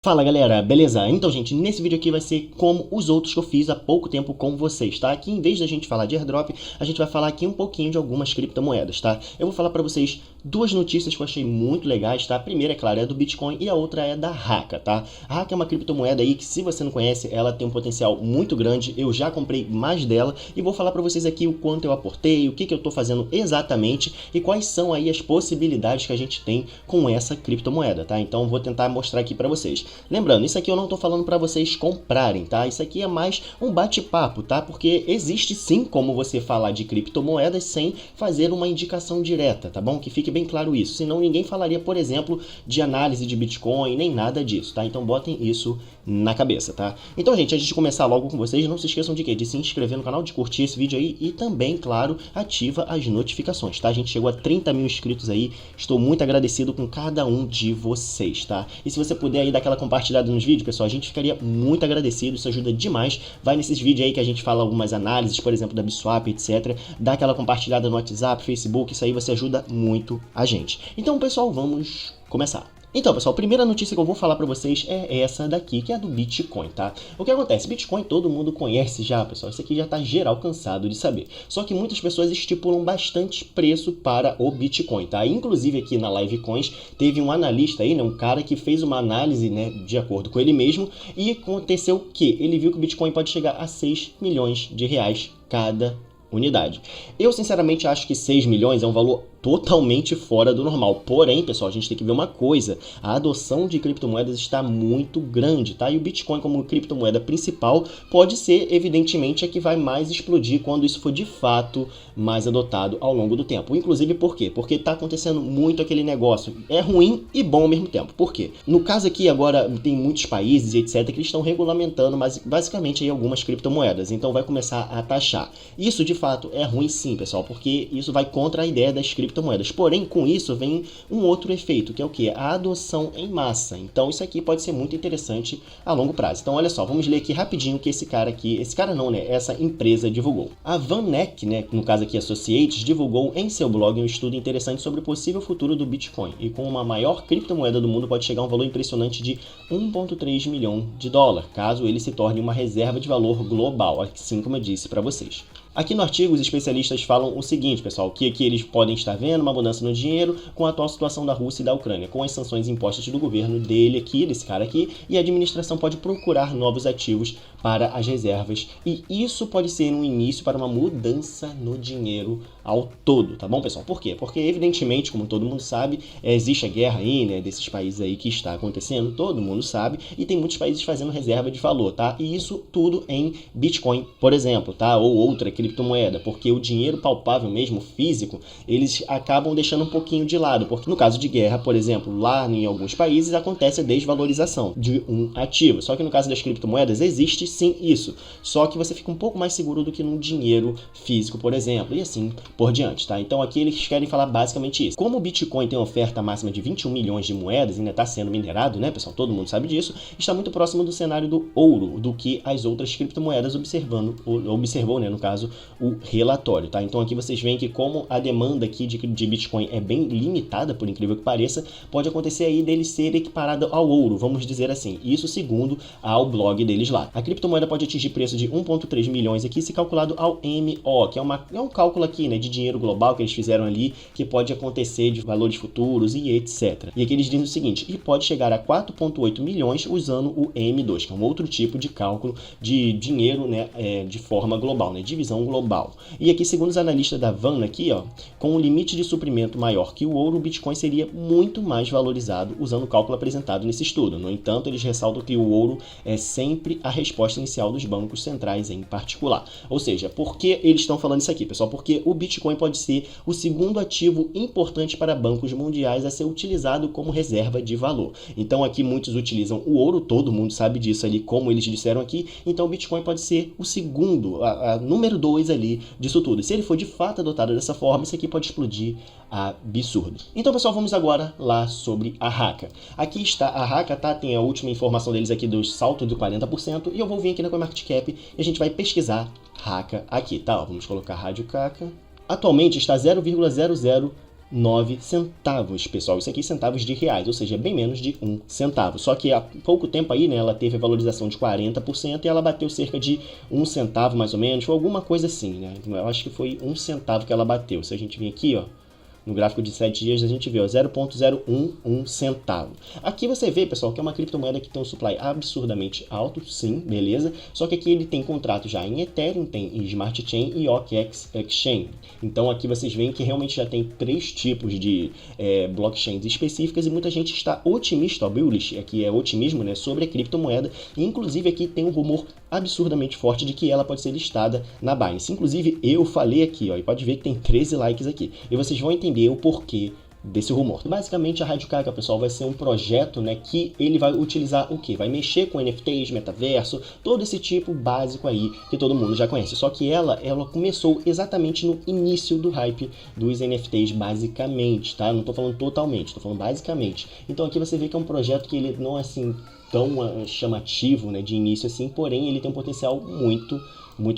Fala galera, beleza? Então gente, nesse vídeo aqui vai ser como os outros que eu fiz há pouco tempo com vocês, tá? Aqui em vez da gente falar de airdrop, a gente vai falar aqui um pouquinho de algumas criptomoedas, tá? Eu vou falar pra vocês duas notícias que eu achei muito legais, tá? A primeira, é claro, é do Bitcoin e a outra é da Haka, tá? A Haka é uma criptomoeda aí que, se você não conhece, ela tem um potencial muito grande, eu já comprei mais dela e vou falar pra vocês aqui o quanto eu aportei, o que eu tô fazendo exatamente e quais são aí as possibilidades que a gente tem com essa criptomoeda, tá? Então vou tentar mostrar aqui pra vocês. Lembrando, isso aqui eu não estou falando para vocês comprarem, tá? Isso aqui é mais um bate-papo, tá? Porque existe sim como você falar de criptomoedas sem fazer uma indicação direta, tá bom? Que fique bem claro isso. Senão ninguém falaria, por exemplo, de análise de Bitcoin, nem nada disso, tá? Então botem isso na cabeça, tá? Então, gente, antes de começar logo com vocês, não se esqueçam de quê? De se inscrever no canal, de curtir esse vídeo aí e também, claro, ativa as notificações, tá? A gente chegou a 30 mil inscritos aí, estou muito agradecido com cada um de vocês, tá? E se você puder aí dar aquela compartilhada nos vídeos, pessoal, a gente ficaria muito agradecido, isso ajuda demais. Vai nesses vídeos aí que a gente fala algumas análises, por exemplo, da Biswap, etc. Dá aquela compartilhada no WhatsApp, Facebook, isso aí você ajuda muito a gente. Então, pessoal, vamos começar. Então, pessoal, a primeira notícia que eu vou falar para vocês é essa daqui, que é a do Bitcoin, tá? O que acontece? Bitcoin todo mundo conhece já, pessoal. Isso aqui já tá geral cansado de saber. Só que muitas pessoas estipulam bastante preço para o Bitcoin, tá? Inclusive aqui na Livecoins teve um analista aí, né? Um cara que fez uma análise, né? De acordo com ele mesmo. E aconteceu o quê? Ele viu que o Bitcoin pode chegar a 6 milhões de reais cada unidade. Eu, sinceramente, acho que 6 milhões é um valor totalmente fora do normal. Porém, pessoal, a gente tem que ver uma coisa. A adoção de criptomoedas está muito grande, tá? E o Bitcoin como criptomoeda principal pode ser, evidentemente, a que vai mais explodir quando isso for de fato mais adotado ao longo do tempo. Inclusive, por quê? Porque está acontecendo muito aquele negócio. É ruim e bom ao mesmo tempo. Por quê? No caso aqui, agora, tem muitos países, etc., que eles estão regulamentando, mas basicamente aí algumas criptomoedas. Então, vai começar a taxar. Isso, de fato, é ruim sim, pessoal, porque isso vai contra a ideia das criptomoedas. Porém, com isso vem um outro efeito, que é o que? A adoção em massa. Então, isso aqui pode ser muito interessante a longo prazo. Então, olha só, vamos ler aqui rapidinho o que esse cara aqui, esse cara não, né? Essa empresa divulgou. A VanEck, né? No caso aqui Associates, divulgou em seu blog um estudo interessante sobre o possível futuro do Bitcoin. E com uma maior criptomoeda do mundo pode chegar a um valor impressionante de 1,3 milhão de dólar, caso ele se torne uma reserva de valor global, assim como eu disse para vocês. Aqui no artigo, os especialistas falam o seguinte, pessoal, que aqui eles podem estar vendo uma mudança no dinheiro com a atual situação da Rússia e da Ucrânia, com as sanções impostas do governo dele aqui, desse cara aqui, e a administração pode procurar novos ativos para as reservas, e isso pode ser um início para uma mudança no dinheiro ao todo, tá bom, pessoal? Por quê? Porque, evidentemente, como todo mundo sabe, existe a guerra aí, né, desses países aí que está acontecendo, todo mundo sabe, e tem muitos países fazendo reserva de valor, tá? E isso tudo em Bitcoin, por exemplo, tá? Ou outra criptomoeda, porque o dinheiro palpável mesmo, físico, eles acabam deixando um pouquinho de lado, porque no caso de guerra, por exemplo, lá em alguns países acontece a desvalorização de um ativo, só que no caso das criptomoedas existe sim isso, só que você fica um pouco mais seguro do que num dinheiro físico, por exemplo, e assim por diante, tá? Então aqui eles querem falar basicamente isso. Como o Bitcoin tem uma oferta máxima de 21 milhões de moedas e ainda está sendo minerado, né, pessoal? Todo mundo sabe disso, está muito próximo do cenário do ouro, do que as outras criptomoedas observou, né, no caso, o relatório, tá? Então aqui vocês veem que como a demanda aqui de Bitcoin é bem limitada, por incrível que pareça, pode acontecer aí dele ser equiparado ao ouro, vamos dizer assim, isso segundo ao blog deles lá. A criptomoeda pode atingir preço de 1,3 milhões aqui se calculado ao MO, que é um cálculo aqui, né, de dinheiro global que eles fizeram ali, que pode acontecer de valores futuros e etc. E aqui eles dizem o seguinte, e pode chegar a 4,8 milhões usando o M2, que é um outro tipo de cálculo de dinheiro, né, de forma global, né, divisão global. E aqui, segundo os analistas da Van aqui, ó, com um limite de suprimento maior que o ouro, o Bitcoin seria muito mais valorizado usando o cálculo apresentado nesse estudo. No entanto, eles ressaltam que o ouro é sempre a resposta inicial dos bancos centrais em particular. Ou seja, por que eles estão falando isso aqui, pessoal? Porque o Bitcoin pode ser o segundo ativo importante para bancos mundiais a ser utilizado como reserva de valor. Então aqui muitos utilizam o ouro, todo mundo sabe disso ali, como eles disseram aqui, então o Bitcoin pode ser o segundo, a número 2 ali disso tudo. Se ele for de fato adotado dessa forma, isso aqui pode explodir absurdo. Então, pessoal, vamos agora lá sobre a Haka. Aqui está a Haka, tá? Tem a última informação deles aqui do salto de 40%, e eu vou vir aqui na CoinMarketCap e a gente vai pesquisar Haka aqui, tá? Vamos colocar Rádio Kaka. Atualmente está 0,00 9 centavos, pessoal. Isso aqui centavos de reais, ou seja, bem menos de 1 centavo. Só que há pouco tempo aí, né, ela teve a valorização de 40% e ela bateu cerca de 1 centavo mais ou menos, foi alguma coisa assim, né? Eu acho que foi 1 centavo que ela bateu. Se a gente vir aqui, ó, no gráfico de 7 dias, a gente vê 0,011 centavo. Aqui você vê, pessoal, que é uma criptomoeda que tem um supply absurdamente alto, sim, beleza? Só que aqui ele tem contrato já em Ethereum, tem em Smart Chain e OKX Exchange. Então aqui vocês veem que realmente já tem 3 tipos de blockchains específicas e muita gente está otimista, ó, bullish, aqui é otimismo, né, sobre a criptomoeda. E inclusive aqui tem um rumor absurdamente forte de que ela pode ser listada na Binance. Inclusive eu falei aqui, ó, e pode ver que tem 13 likes aqui. E vocês vão entender o porquê desse rumor. Basicamente, a Rádio Kaka, pessoal, vai ser um projeto, né, que ele vai utilizar o quê? Vai mexer com NFTs, metaverso, todo esse tipo básico aí que todo mundo já conhece. Só que ela começou exatamente no início do hype dos NFTs, basicamente, tá? Não tô falando totalmente, tô falando basicamente. Então aqui você vê que é um projeto que ele não é assim tão chamativo, né, de início assim, porém ele tem um potencial muito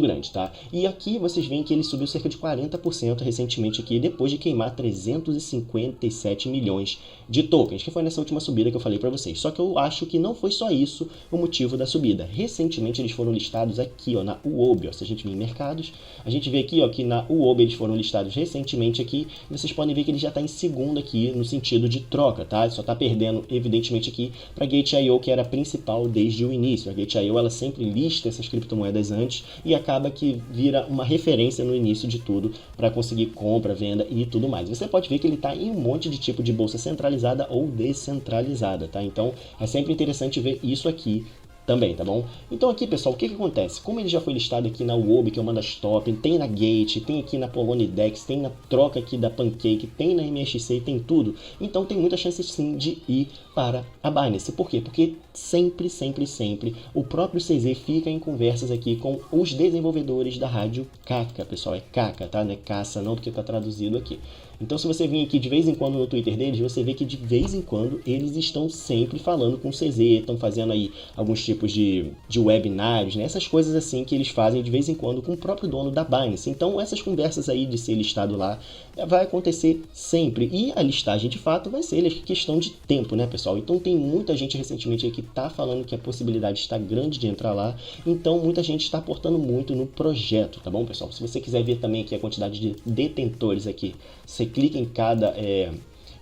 grande, tá? E aqui vocês veem que ele subiu cerca de 40% recentemente aqui, depois de queimar 357 milhões de tokens, que foi nessa última subida que eu falei para vocês. Só que eu acho que não foi só isso o motivo da subida. Recentemente eles foram listados aqui, ó, na Huobi, ó. Se a gente vir em mercados, a gente vê aqui, ó, que na Huobi eles foram listados recentemente aqui, e vocês podem ver que ele já está em segundo aqui no sentido de troca, tá? Ele só está perdendo, evidentemente, aqui para Gate.io, que era a principal desde o início. A Gate.io, ela sempre lista essas criptomoedas antes e acaba que vira uma referência no início de tudo para conseguir compra, venda e tudo mais. Você pode ver que ele está em um monte de tipo de bolsa centralizada ou descentralizada, tá? Então é sempre interessante ver isso aqui também, tá bom? Então aqui, pessoal, o que acontece? Como ele já foi listado aqui na Huobi, que é uma das top, tem na Gate, tem aqui na Poloniex, tem na troca aqui da Pancake, tem na MXC, tem tudo. Então tem muita chance sim de ir para a Binance. Por quê? Porque sempre o próprio CZ fica em conversas aqui com os desenvolvedores da Rádio Kaka, pessoal. É Kaka, tá? Não é caça não, porque tá traduzido aqui. Então se você vir aqui de vez em quando no Twitter deles, você vê que de vez em quando eles estão sempre falando com o CZ, estão fazendo aí alguns tipos de webinários, né? Essas coisas assim que eles fazem de vez em quando com o próprio dono da Binance. Então essas conversas aí de ser listado lá vai acontecer sempre. E a listagem de fato vai ser questão de tempo, né, pessoal? Então tem muita gente recentemente aí que tá falando que a possibilidade está grande de entrar lá. Então muita gente está aportando muito no projeto, tá bom, pessoal? Se você quiser ver também aqui a quantidade de detentores aqui, você clica em cada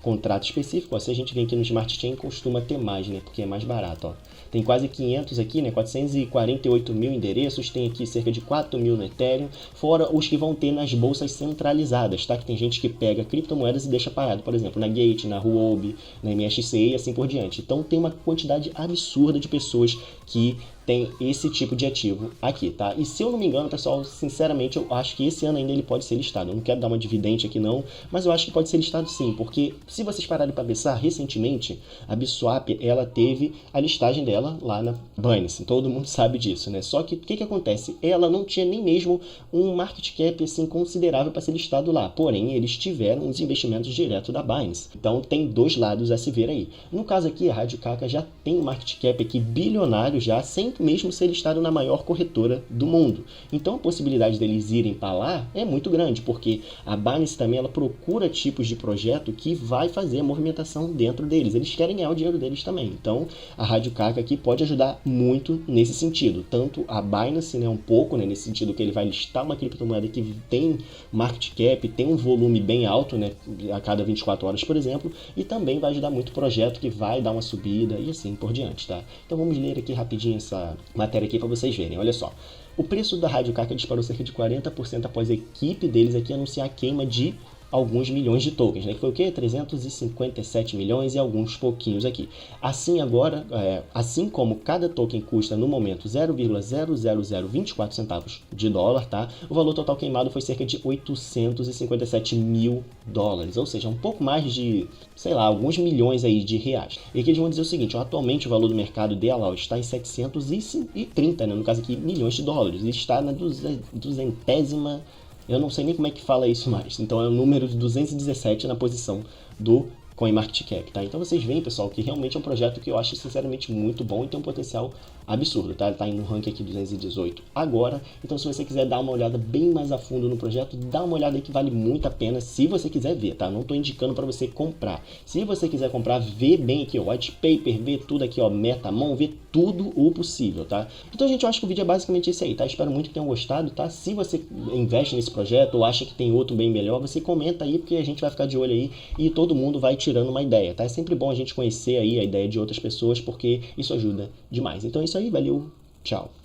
contrato específico, ó. Se a gente vem aqui no Smart Chain, costuma ter mais, né? Porque é mais barato, ó. Tem quase 500 aqui, né? 448 mil endereços, tem aqui cerca de 4 mil no Ethereum, fora os que vão ter nas bolsas centralizadas, tá? Que tem gente que pega criptomoedas e deixa parado, por exemplo, na Gate, na Huobi, na MXC e assim por diante. Então tem uma quantidade absurda de pessoas que tem esse tipo de ativo aqui, tá? E se eu não me engano, pessoal, sinceramente, eu acho que esse ano ainda ele pode ser listado. Eu não quero dar uma dividente aqui não, mas eu acho que pode ser listado sim, porque se vocês pararem para pensar, recentemente, a Biswap, ela teve a listagem dela lá na Binance. Todo mundo sabe disso, né? Só que o que acontece? Ela não tinha nem mesmo um market cap assim considerável para ser listado lá. Porém, eles tiveram os investimentos direto da Binance. Então tem dois lados a se ver aí. No caso aqui, a Rádio Kaka já tem um market cap aqui bilionário já, sem mesmo ser listado na maior corretora do mundo. Então a possibilidade deles irem para lá é muito grande, porque a Binance também ela procura tipos de projeto que vai fazer a movimentação dentro deles. Eles querem ganhar o dinheiro deles também. Então a Rádio Kaka aqui pode ajudar muito nesse sentido. Tanto a Binance, né, um pouco, né, nesse sentido que ele vai listar uma criptomoeda que tem market cap, tem um volume bem alto, né, a cada 24 horas, por exemplo, e também vai ajudar muito o projeto que vai dar uma subida e assim por diante, tá? Então vamos ler aqui rapidinho essa matéria aqui para vocês verem. Olha só. O preço da Rádio Kaka disparou cerca de 40% após a equipe deles aqui anunciar a queima de alguns milhões de tokens, né? Que foi o quê? 357 milhões e alguns pouquinhos aqui. Assim agora, assim como cada token custa no momento 0,00024 centavos de dólar, tá? O valor total queimado foi cerca de 857 mil dólares, ou seja, um pouco mais de, sei lá, alguns milhões aí de reais. E aqui eles vão dizer o seguinte, ó, atualmente o valor do mercado dela está em 730, né? No caso aqui, milhões de dólares, e está na 200ª. Eu não sei nem como é que fala isso mais. Então é o número 217 na posição do CoinMarketCap, tá? Então vocês veem, pessoal, que realmente é um projeto que eu acho sinceramente muito bom e tem um potencial absurdo, tá? Ele tá no ranking aqui 218 agora, então se você quiser dar uma olhada bem mais a fundo no projeto, dá uma olhada aí que vale muito a pena se você quiser ver, tá? Não tô indicando para você comprar. Se você quiser comprar, vê bem aqui, ó, white paper, vê tudo aqui, ó, MetaMon, vê tudo o possível, tá? Então, gente, eu acho que o vídeo é basicamente esse aí, tá? Espero muito que tenham gostado, tá? Se você investe nesse projeto ou acha que tem outro bem melhor, você comenta aí, porque a gente vai ficar de olho aí e todo mundo vai tirando uma ideia, tá? É sempre bom a gente conhecer aí a ideia de outras pessoas, porque isso ajuda demais. Então é isso aí, valeu, tchau!